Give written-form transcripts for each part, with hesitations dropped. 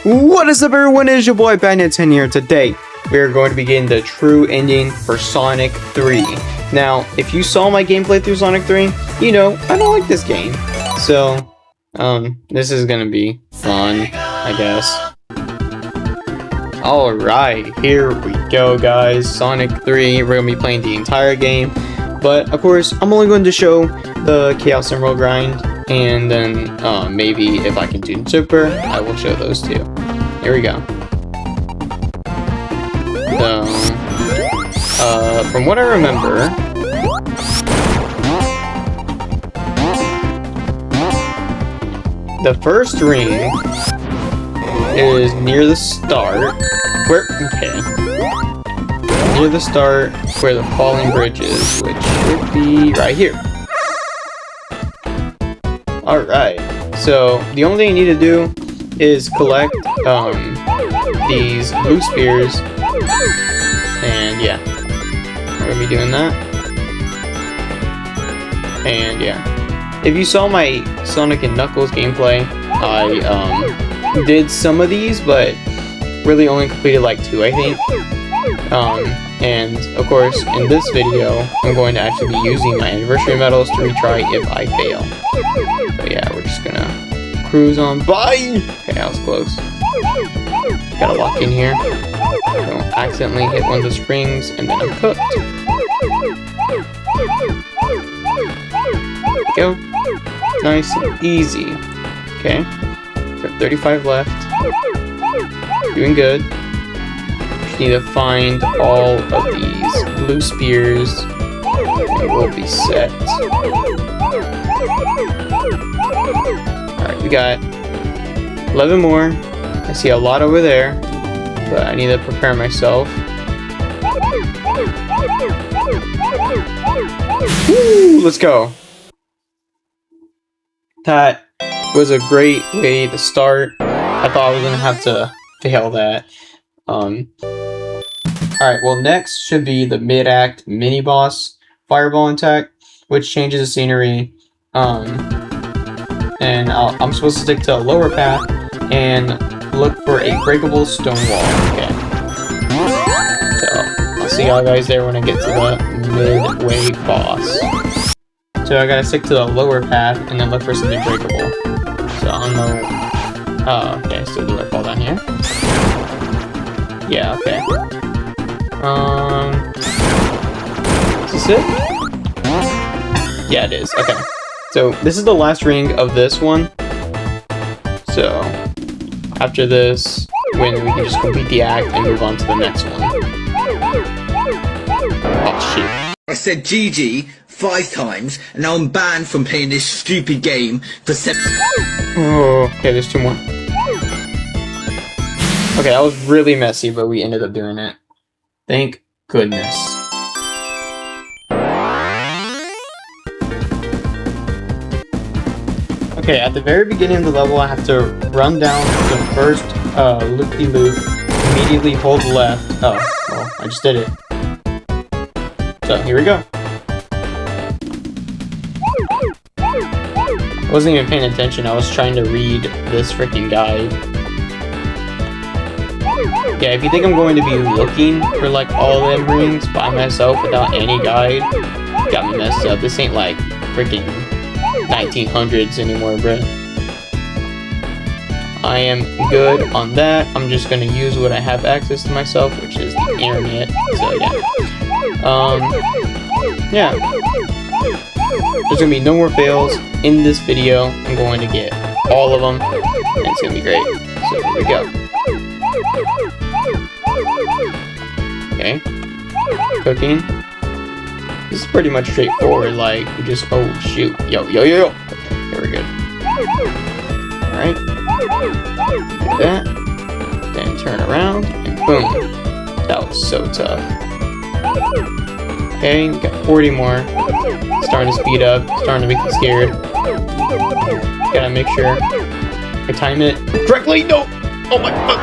What is up, everyone? It's your boy Bandit10 here. Today we are going to begin the true ending for Sonic 3. Now, if you saw my gameplay through Sonic 3, you know I don't like this game. So, this is gonna be fun, I guess. Alright, here we go, guys. Sonic 3, we're gonna be playing the entire game. But, of course, I'm only going to show the Chaos Emerald grind. And then, maybe if I can do Super, I will show those two. Here we go. So, from what I remember, the first ring is near the start, near the start where the falling bridge is, which should be right here. Alright, so the only thing you need to do is collect these blue spears, and yeah, we're gonna be doing that. And yeah, if you saw my Sonic and Knuckles gameplay, I did some of these, but really only completed like 2, I think. And of course, in this video, I'm going to actually be using my anniversary medals to retry if I fail. So yeah, we're just gonna cruise on by. Okay, that was close. Gotta lock in here. Don't accidentally hit one of the springs, and then I'm cooked. Go. Nice and easy. Okay. Got 35 left. Doing good. Just need to find all of these blue spears, and we'll be set. Alright, we got 11 more. I see a lot over there, but I need to prepare myself. Woo, let's go. That was a great way to start. I thought I was gonna have to fail that. Alright, well, next should be the mid-act mini-boss fireball attack, which changes the scenery. And I'm supposed to stick to a lower path and look for a breakable stone wall. Okay. So, I'll see y'all guys there when I get to the midway boss. So I gotta stick to the lower path and then look for something breakable. So I don't know. Oh, okay, so do I fall down here? Yeah, okay. Is this it? Yeah, it is. Okay. So this is the last ring of this one. So after this, we can just complete the act and move on to the next one. Oh shit. I said GG 5 times, and now I'm banned from playing this stupid game for 7. Oh, okay, there's 2 more. Okay, that was really messy, but we ended up doing it. Thank goodness. Okay, at the very beginning of the level, I have to run down the first loop-de-loop, immediately hold left. Oh, well, I just did it. So, here we go. I wasn't even paying attention, I was trying to read this freaking guide. Yeah, if you think I'm going to be looking for like all them rings by myself without any guide, got me messed up. This ain't like freaking 1900s anymore, bruh. I am good on that. I'm just gonna use what I have access to myself, which is the internet. So yeah. Yeah. There's gonna be no more fails in this video. I'm going to get all of them, and it's gonna be great. So here we go. Okay. Cooking. This is pretty much straightforward, like, you just, oh shoot, yo. Okay, here we're good. Alright. Do that. Then turn around, and boom. That was so tough. Okay, we got 40 more. Starting to speed up, starting to make me scared. Gotta make sure I time it correctly. No! Oh my god!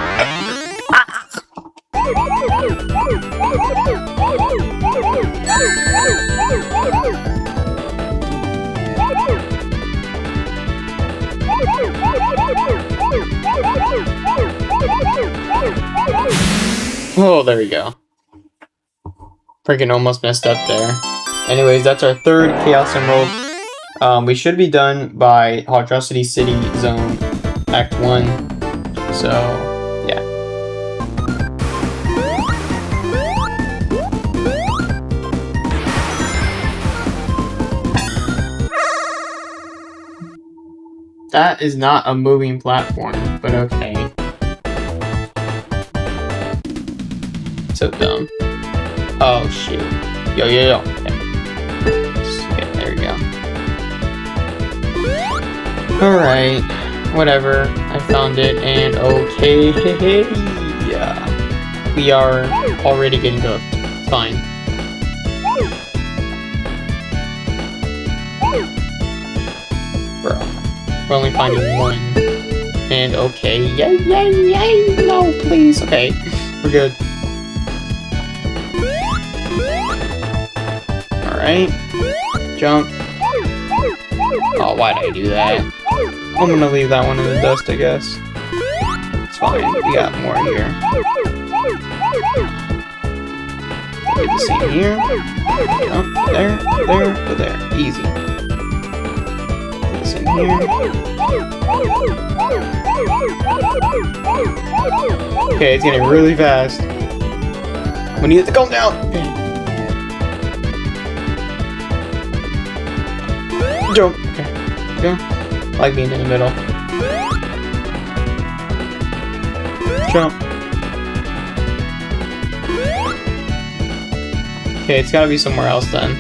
Oh, there we go. Freaking almost messed up there. Anyways, that's our third Chaos Emerald. We should be done by Hydrocity City Zone Act 1. So, yeah. That is not a moving platform, but okay. So dumb. Oh shoot. Yo. Okay. There we go. Alright. Whatever. I found it, and okay. Yeah. We are already getting hooked. It's fine. Bro. We're only finding one. And okay. Yay. No, please. Okay. We're good. Alright. Jump. Oh, why did I do that? I'm gonna leave that one in the dust, I guess. It's fine. We got more here. Do the same here. Jump. There. Easy. Do the same here. Okay, it's getting really fast. We need it to calm down. Jump. Okay. Go. I like being in the middle. Jump. Okay, it's gotta be somewhere else then.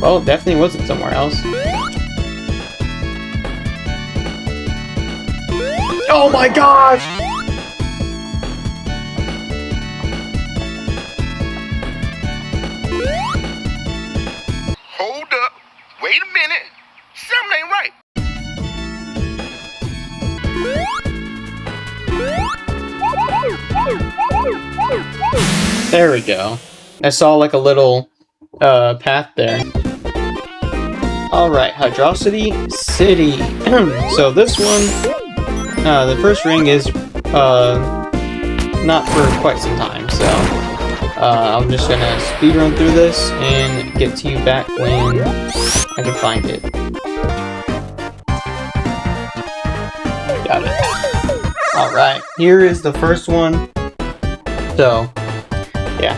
Well, it definitely wasn't somewhere else. Oh my gosh! Hold up. Wait a minute. Something ain't right. There we go. I saw like a little path there. Alright, Hydrocity City. So this one, the first ring is not for quite some time, so I'm just gonna speedrun through this and get to you back when I can find it. Got it. Alright, here is the first one. So, yeah.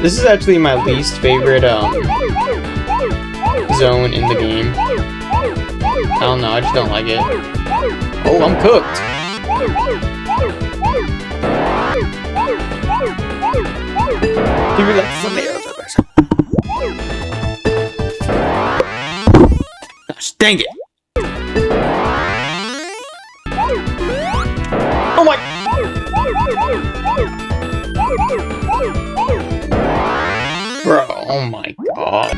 This is actually my least favorite zone in the game. I don't know, I just don't like it. Oh, I'm cooked! Give me that some arrows. Gosh, dang it! Oh my! Bro, oh my god.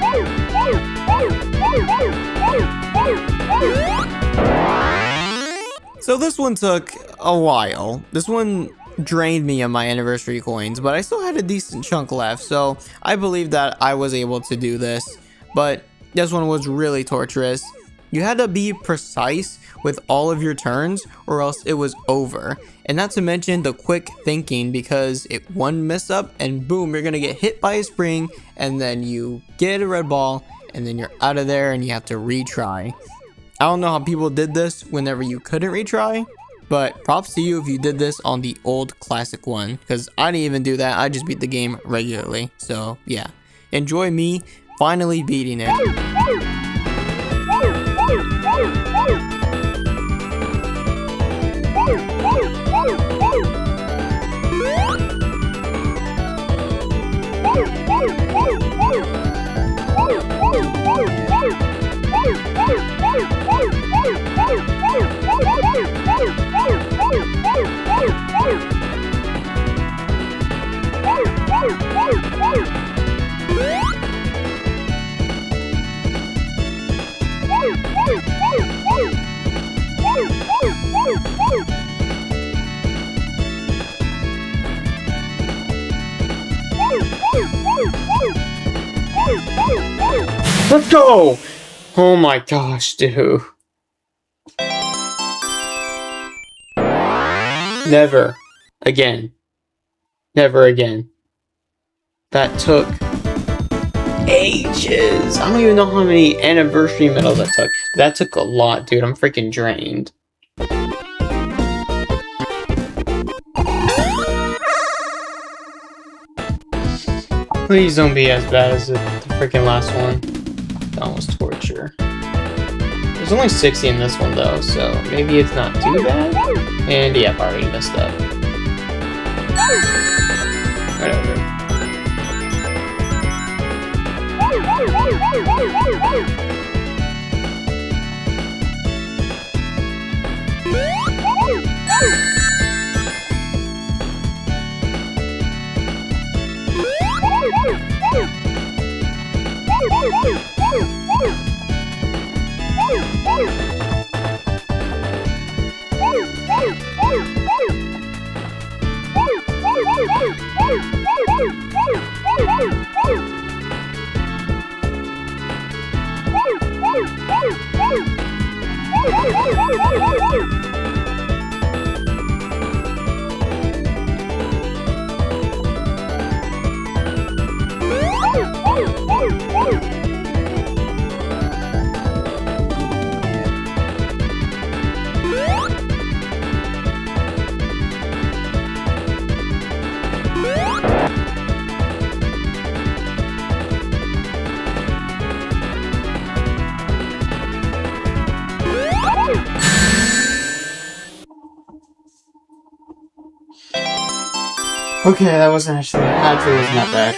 So this one took a while. This one drained me of my anniversary coins, but I still had a decent chunk left, so I believe that I was able to do this. But this one was really torturous. You had to be precise with all of your turns or else it was over. And not to mention the quick thinking, because one mess up and boom, you're gonna get hit by a spring and then you get a red ball and then you're out of there and you have to retry. I don't know how people did this whenever you couldn't retry, but props to you if you did this on the old classic one, because I didn't even do that. I just beat the game regularly. So yeah, enjoy me finally beating it. Let's go! Oh my gosh, dude. Never again. Never again. That took ages. I don't even know how many anniversary medals that took. That took a lot, dude. I'm freaking drained. Please don't be as bad as the freaking last one. That was torture. There's only 60 in this one though, so maybe it's not too bad. And yeah, I already messed up. Whatever. Okay, that wasn't actually wasn't that bad.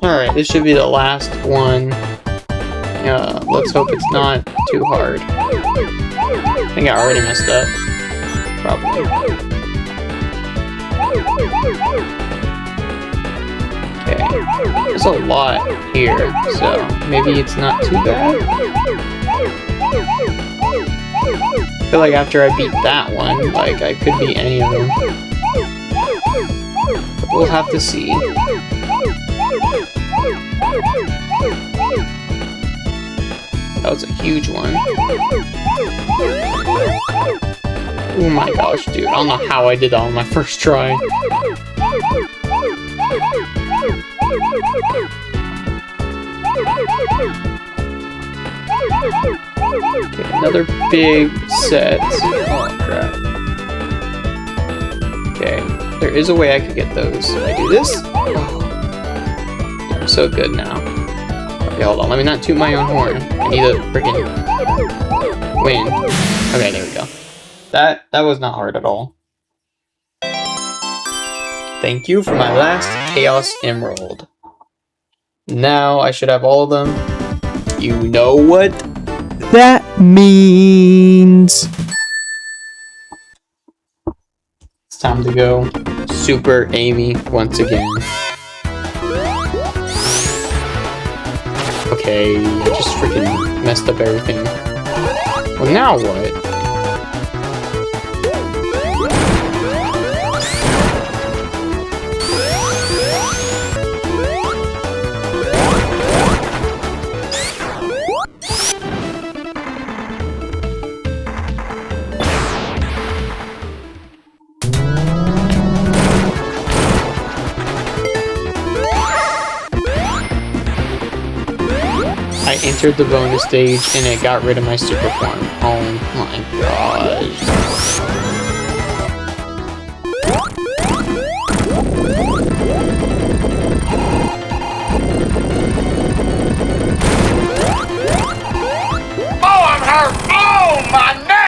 Alright, this should be the last one. Let's hope it's not too hard. I think I already messed up. Probably. Okay, there's a lot here, so maybe it's not too bad. I feel like after I beat that one, like, I could beat any of them. But we'll have to see. That was a huge one. Oh my gosh, dude. I don't know how I did that on my first try. Okay, another big set. Oh crap. Okay, there is a way I could get those. If I do this? Oh. I'm so good now. Okay, hold on. Let me not toot my own horn. I need to freaking win. Okay, there we go. That was not hard at all. Thank you for my last Chaos Emerald. Now I should have all of them. You know what that means. It's time to go Super Amy once again. Okay, I just freaking messed up everything. Well, now what? I entered the bonus stage and it got rid of my super form. Oh my gosh. Oh, I'm hurt! Oh, my neck!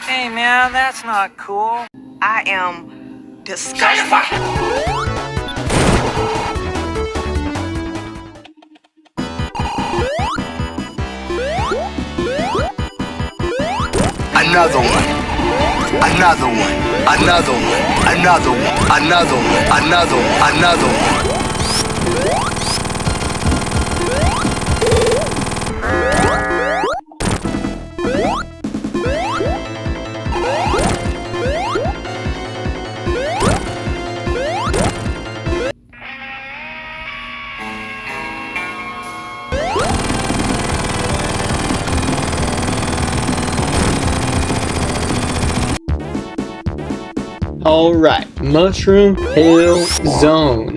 Hey man, that's not cool. I am disgusted. Another one. Another one. Another one. Another one. Another one. Another one. Another one. Alright, Mushroom Hill Zone.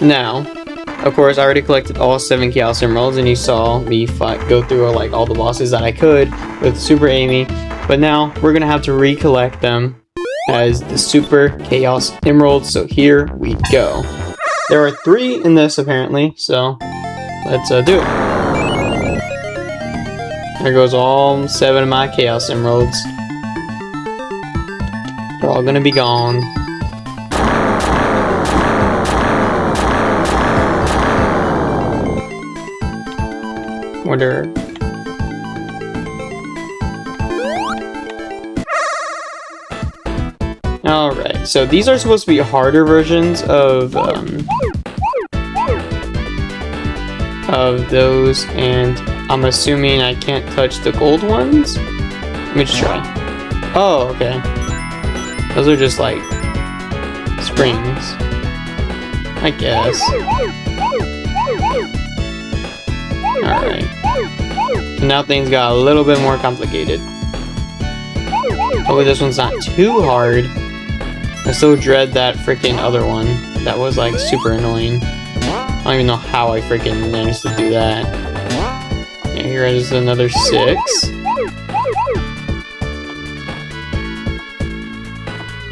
Now, of course, I already collected all 7 Chaos Emeralds, and you saw me go through like all the bosses that I could with Super Amy. But now, we're gonna have to recollect them as the Super Chaos Emeralds, so here we go. There are 3 in this, apparently, so let's do it. There goes all 7 of my Chaos Emeralds. They're all gonna be gone. Wonder. Alright, so these are supposed to be harder versions of those, and I'm assuming I can't touch the gold ones? Let me just try. Oh, okay. Those are just like springs, I guess. Alright. So now things got a little bit more complicated. Hopefully this one's not too hard. I still dread that freaking other one. That was like super annoying. I don't even know how I freaking managed to do that. Yeah, here is another 6.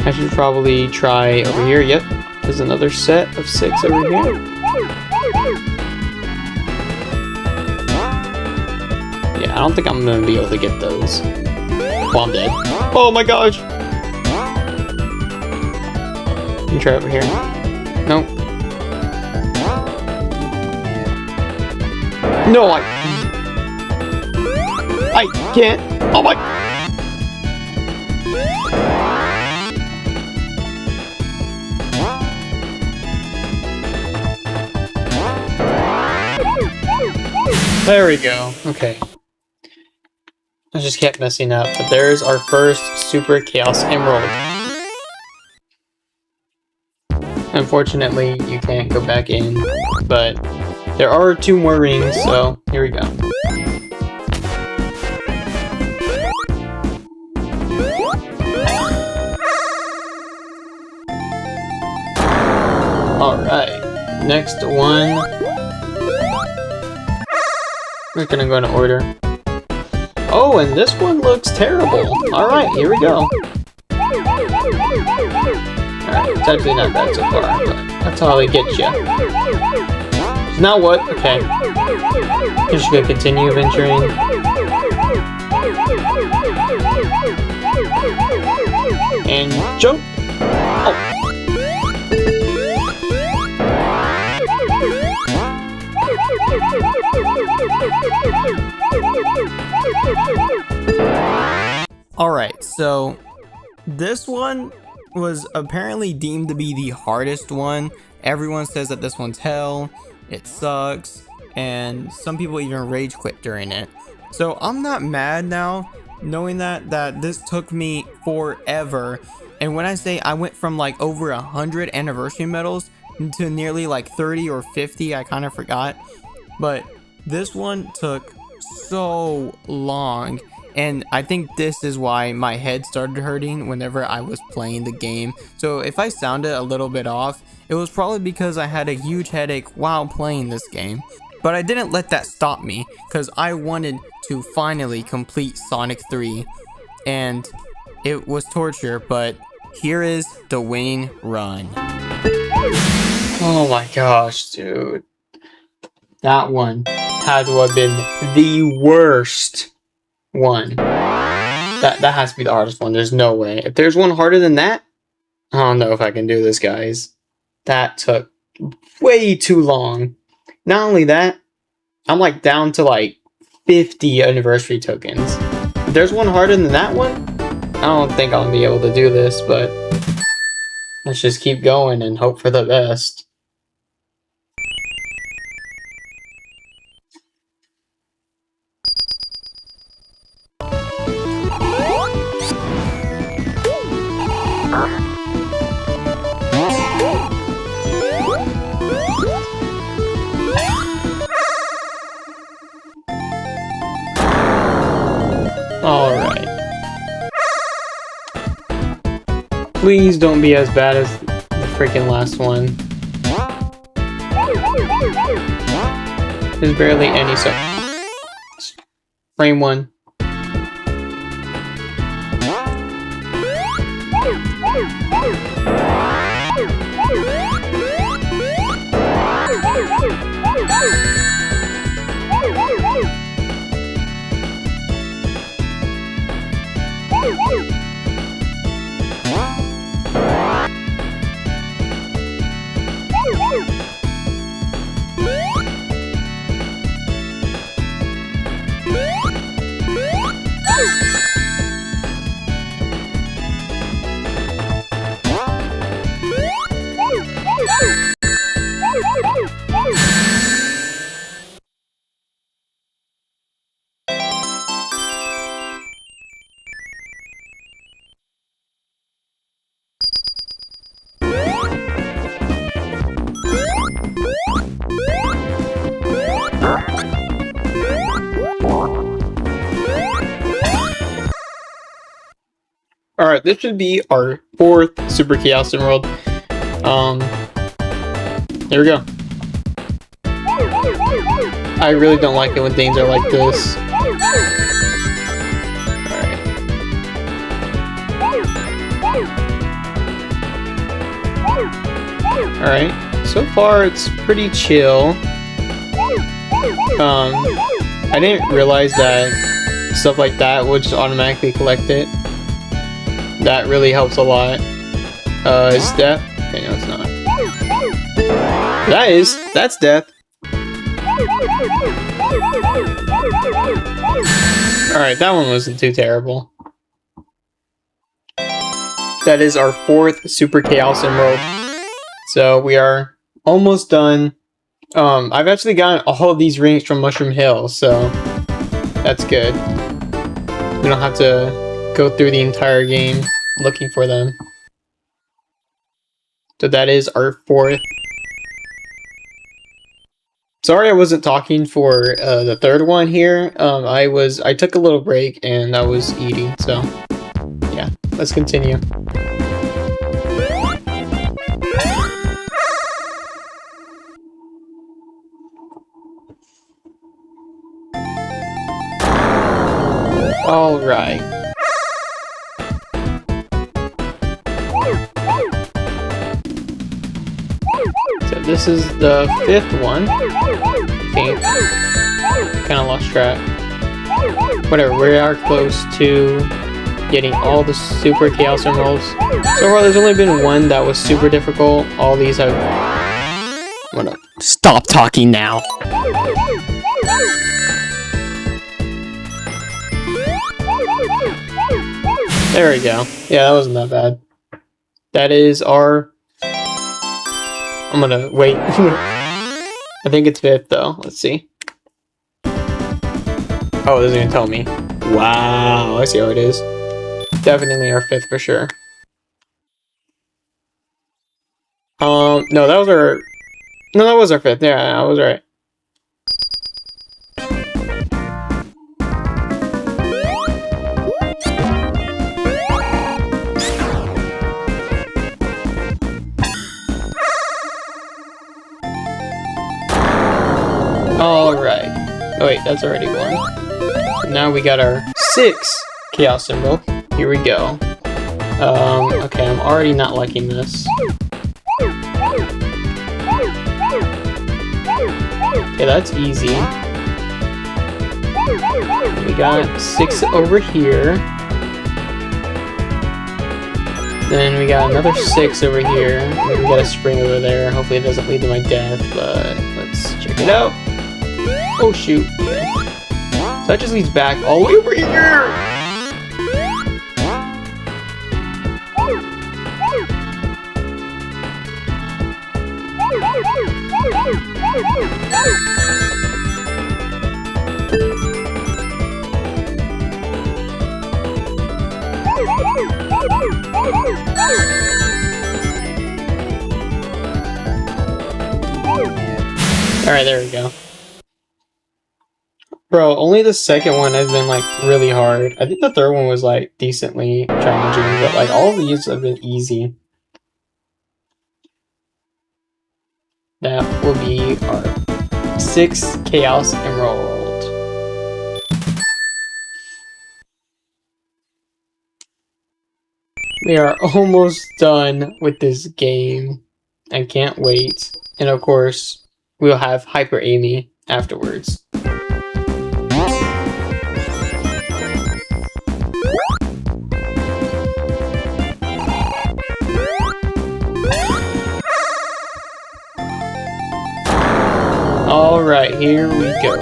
I should probably try over here. Yep, there's another set of 6 over here. Yeah, I don't think I'm gonna be able to get those. Oh, I'm dead. Oh my gosh! Can you try over here? Nope. No, I can't. Oh my. There we go. Okay. I just kept messing up, but there's our first Super Chaos Emerald. Unfortunately, you can't go back in, but there are 2 more rings, so here we go. Alright, next one. We're gonna go in order. Oh, and this one looks terrible. Alright, here we go. Alright, it's actually not bad so far, but that's how they get you. So now what? Okay. Just gonna continue venturing. And jump! Oh. Alright, so this one was apparently deemed to be the hardest one. Everyone says that this one's hell, it sucks, and some people even rage quit during it. So I'm not mad now, knowing that this took me forever. And when I say I went from like over 100 anniversary medals to nearly like 30 or 50, I kind of forgot. But this one took so long, and I think this is why my head started hurting whenever I was playing the game. So if I sounded a little bit off, it was probably because I had a huge headache while playing this game. But I didn't let that stop me, because I wanted to finally complete Sonic 3, and it was torture, but here is the winning run. Oh my gosh, dude. That one had to have been the worst one. That has to be the hardest one. There's no way. If there's one harder than that, I don't know if I can do this, guys. That took way too long. Not only that, I'm like down to like 50 anniversary tokens. there's one harder than that one. I don't think I'll be able to do this, but let's just keep going and hope for the best. Alright. Please don't be as bad as the freaking last one. There's barely any frame one. Alright, this should be our 4th Super Chaos Emerald. Here we go. I really don't like it when things are like this. Alright, so far it's pretty chill. I didn't realize that stuff like that would just automatically collect it. That really helps a lot. Is death? Okay, no, it's not. That's death. Alright, that one wasn't too terrible. That is our 4th Super Chaos Emerald. So we are almost done. I've actually gotten all of these rings from Mushroom Hill, so that's good. We don't have to go through the entire game looking for them. So that is our 4th. Sorry I wasn't talking for the 3rd one here. I took a little break and I was eating, so yeah, let's continue. Alright. So this is the 5th one, I think. Kinda lost track. Whatever, we are close to getting all the Super Chaos Emeralds. So far there's only been one that was super difficult. All these have... I'm gonna stop talking now. There we go. Yeah, that wasn't that bad. That is our... I'm gonna wait. I think it's 5th though. Let's see. Oh, this is gonna tell me. Wow, I see how it is. Definitely our 5th for sure. No, that was our... No, that was our 5th. Yeah, I was right. Alright. Oh wait, that's already one. Now we got our 6th Chaos Emerald. Here we go. Okay, I'm already not liking this. Okay, that's easy. We got 6 over here. Then we got another 6 over here. And we got a spring over there. Hopefully it doesn't lead to my death, but let's check it out. Oh shoot. Okay. So that just leads back all the way over here! Alright, there we go. Bro, only the second one has been like really hard. I think the third one was like decently challenging, but like all of these have been easy. That will be our 6th Chaos Emerald. We are almost done with this game. I can't wait. And of course, we'll have Hyper Amy afterwards. Alright, here we go.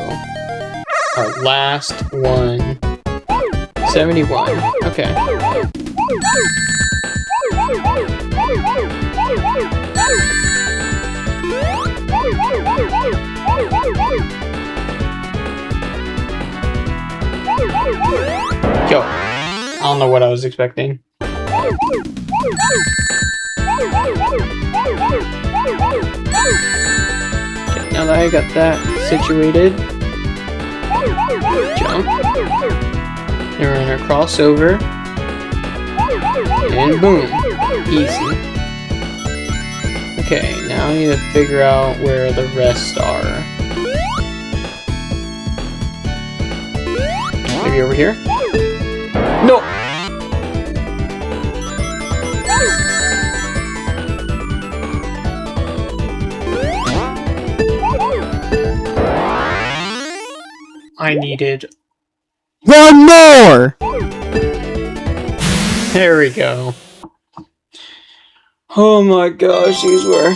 Our last one. 71. Okay. Yo, I don't know what I was expecting. Now that I got that situated, jump, and we're gonna cross over, and boom, easy. Okay, now I need to figure out where the rest are. Maybe over here? No! I needed one more! There we go. Oh my gosh, these were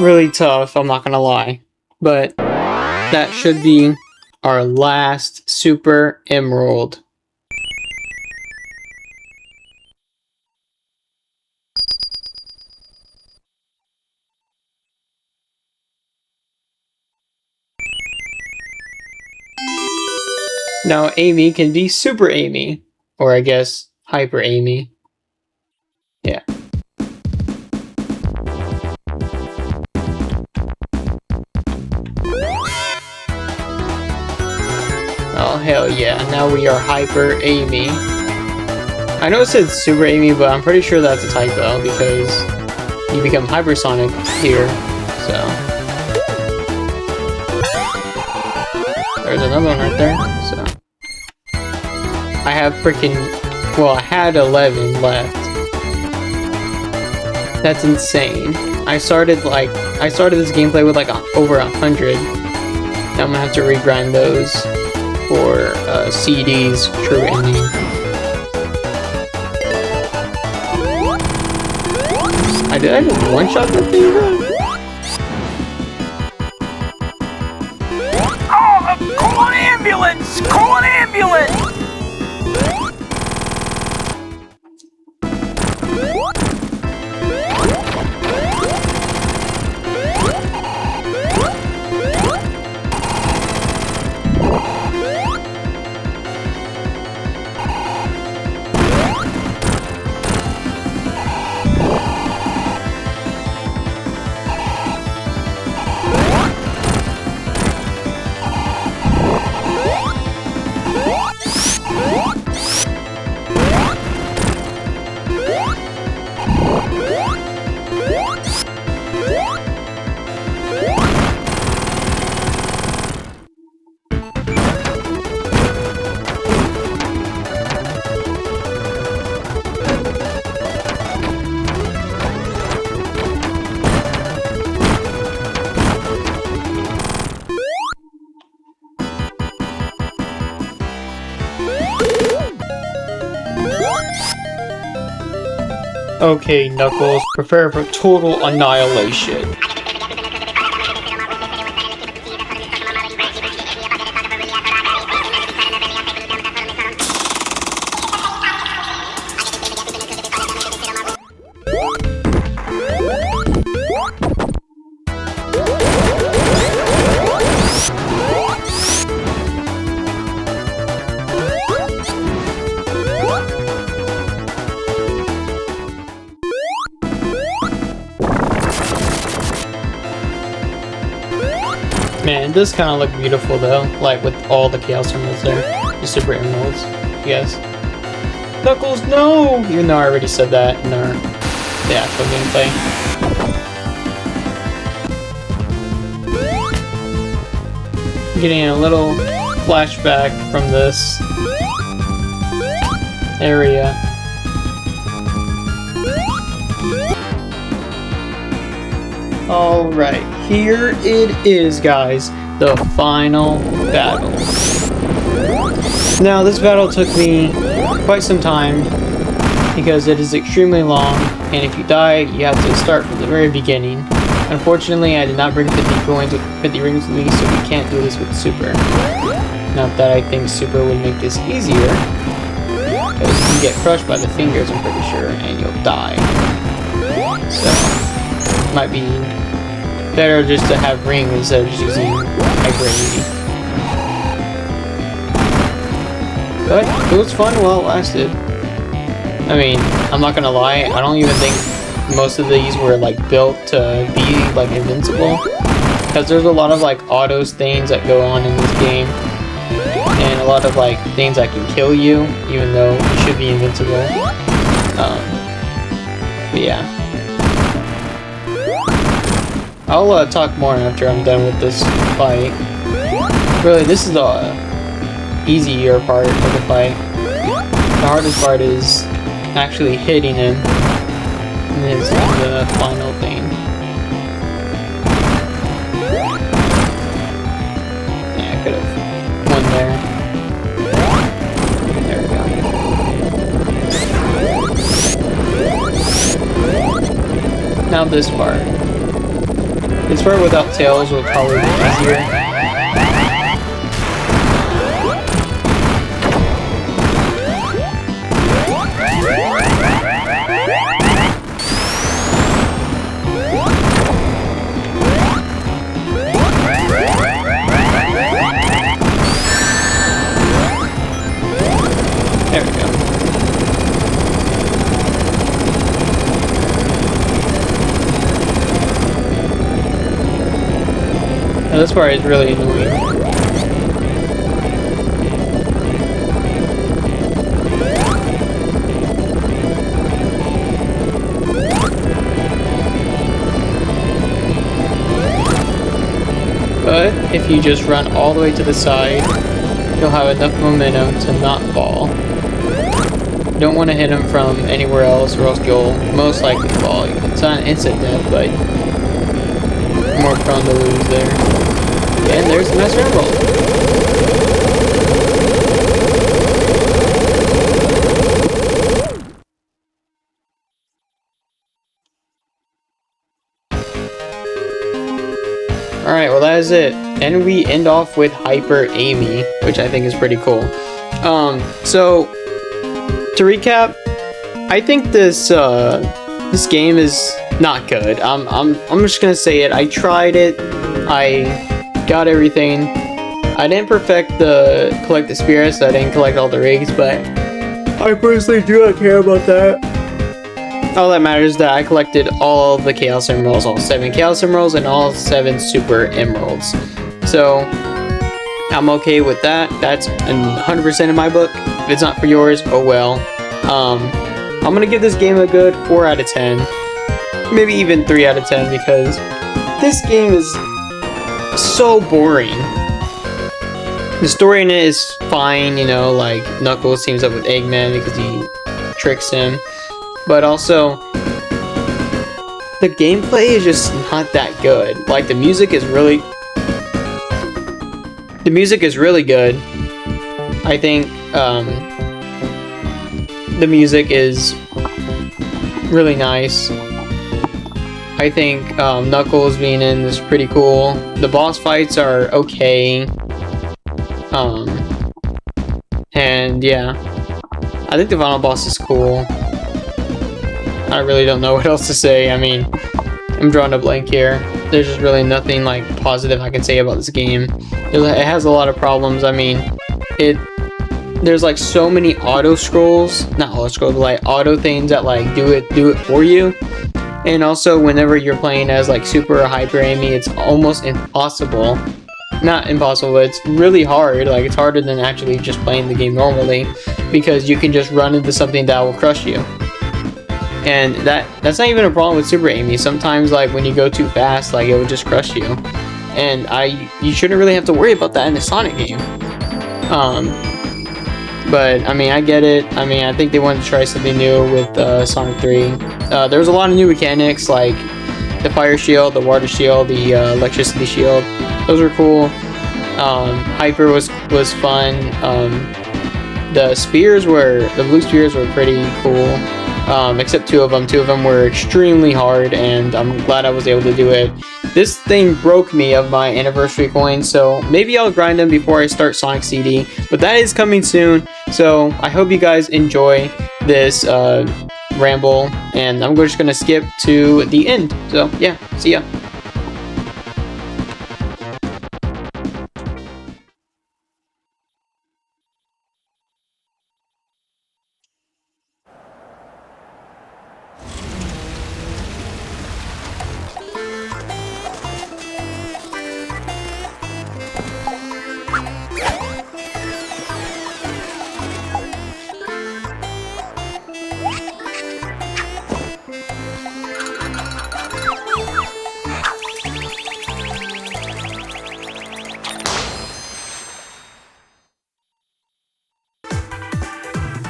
really tough, I'm not gonna lie. But that should be our last Super Emerald. Now Amy can be Super Amy, or I guess Hyper Amy. Yeah. Oh hell yeah, now we are Hyper Amy. I know it said Super Amy, but I'm pretty sure that's a typo because you become hypersonic here, so. There's another one right there, so. I have freaking, well, I had 11 left. That's insane. I started this gameplay with like over 100. Now I'm gonna have to regrind those for CD's true ending. I just one-shot that thing though? Oh, call an ambulance! Call an ambulance! Okay, Knuckles, prepare for total annihilation. it does kind of look beautiful though, like with all the Chaos Emeralds there, the Super Emeralds, yes. Knuckles, no! Even though I already said that in the actual gameplay. Getting a little flashback from this area. Alright, here it is, guys. The final battle. Now, this battle took me quite some time because it is extremely long, and if you die, you have to start from the very beginning. Unfortunately, I did not bring 50 coins with 50 rings with me, so we can't do this with Super. Not that I think Super would make this easier, because you get crushed by the fingers, I'm pretty sure, and you'll die. So, might be better just to have rings instead of just using Hyper Amy. But it was fun while it lasted. I mean, I'm not gonna lie, I don't even think most of these were like built to be like invincible, because there's a lot of like autos things that go on in this game, and a lot of like things that can kill you even though you should be invincible. But yeah, I'll talk more after I'm done with this fight. Really, this is the easier part of the fight. The hardest part is actually hitting him. And this is the final thing. Yeah, I could have won there. There we go. Now this part. This part without tails will probably be easier. There we go. Now this part is really annoying. But if you just run all the way to the side, you'll have enough momentum to not fall. You don't want to hit him from anywhere else, or else you'll most likely fall. It's not an instant death, but you're more prone to lose there. And there's the Master Emerald. Alright, well that is it. And we end off with Hyper Amy, which I think is pretty cool. So to recap, I think this this game is not good. I'm just gonna say it. I tried it. I got everything. I didn't perfect the collect the spirits. I didn't collect all the rigs, but I personally do not care about that. All that matters is that I collected all the Chaos Emeralds, all 7 Chaos Emeralds, and all 7 Super Emeralds. So I'm okay with that. That's 100% in my book. If it's not for yours, oh well. I'm gonna give this game a good 4 out of 10. Maybe even 3 out of 10, because this game is so boring. The story in it is fine, you know, like Knuckles teams up with Eggman because he tricks him. But also, the gameplay is just not that good. Like, the music is really good. I think, the music is really nice. I think, Knuckles being in is pretty cool. The boss fights are okay. And yeah. I think the final boss is cool. I really don't know what else to say. I mean, I'm drawing a blank here. There's just really nothing like positive I can say about this game. It has a lot of problems. I mean, there's like so many auto scrolls, not auto scrolls, but like auto things that like do it for you. And also, whenever you're playing as like Super or Hyper Amy, it's almost impossible not impossible, but it's really hard. Like, it's harder than actually just playing the game normally, because you can just run into something that will crush you. And that's not even a problem with Super Amy. Sometimes, like, when you go too fast, like, it will just crush you. And you shouldn't really have to worry about that in a Sonic game. But I mean, I get it. I mean, I think they wanted to try something new with Sonic 3. There was a lot of new mechanics, like the fire shield, the water shield, the electricity shield. Those were cool. Hyper was fun. The blue spears were pretty cool. Except two of them. Two of them were extremely hard, and I'm glad I was able to do it. This thing broke me of my anniversary coins, so maybe I'll grind them before I start Sonic CD, but that is coming soon. So I hope you guys enjoy this ramble, and I'm just gonna skip to the end. So yeah, see ya.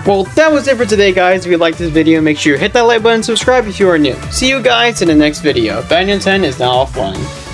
Well, that was it for today, guys. If you liked this video, make sure you hit that like button and subscribe if you are new. See you guys in the next video. Banyan 10 is now offline.